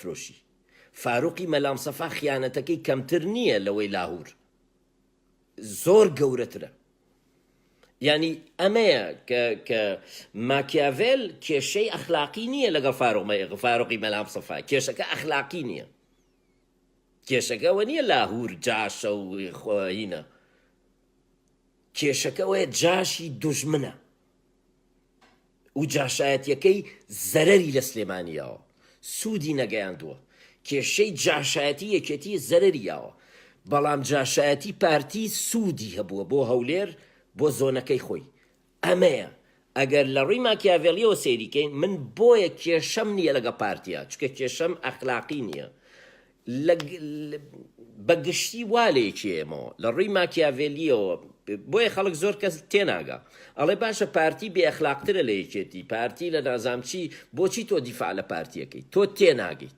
بفرۆشی. فاروقی مەلام سەفا خیانەتەکەی کەمتر نییە لەوەی لاهور، زۆر گەورەترە. ینی ئەمەیە کە ماکیاڤێل کێشەی ئەخلاقی نییە لەگەڵ فاروقی مەلام سەفا، کێشەکە ئەخلاقی نییە، کێشەکەەوە نییە لاهور جاشە و خۆینە، کێشەکەەوەیە جاشی دوژمنە و جاشایەتیەکەی زەرەری لە سلێمانیەوە سوودی نەگەیاندووە. کێشەی جاشایەتی یەکێتی زەرەریاوە، بەڵام جاشایەتی پارتی سوودی هەبووە بۆ هەولێر بۆ زۆنەکەی خۆی. ئەمەیە ئەگەر لە ڕووی ماکیاڤێلیەوە سێریکەین، من بۆیە کێشەم نییە لەگە پارتیە، چکە کێشەم ئەخلاقی نییە. بەگشتی وا لێکێمەوە لە ڕووی ماکیاڤێلیەوە، بۆیە خەڵک زۆر کەس تێناگا ئەڵێ باشە پارتی بێ ئەخلاقترە لە یەکێتی، پارتی لە نازامچی، بۆچی تۆ دیفاع لە پارتیەکەی؟ تۆ تێناگەیت.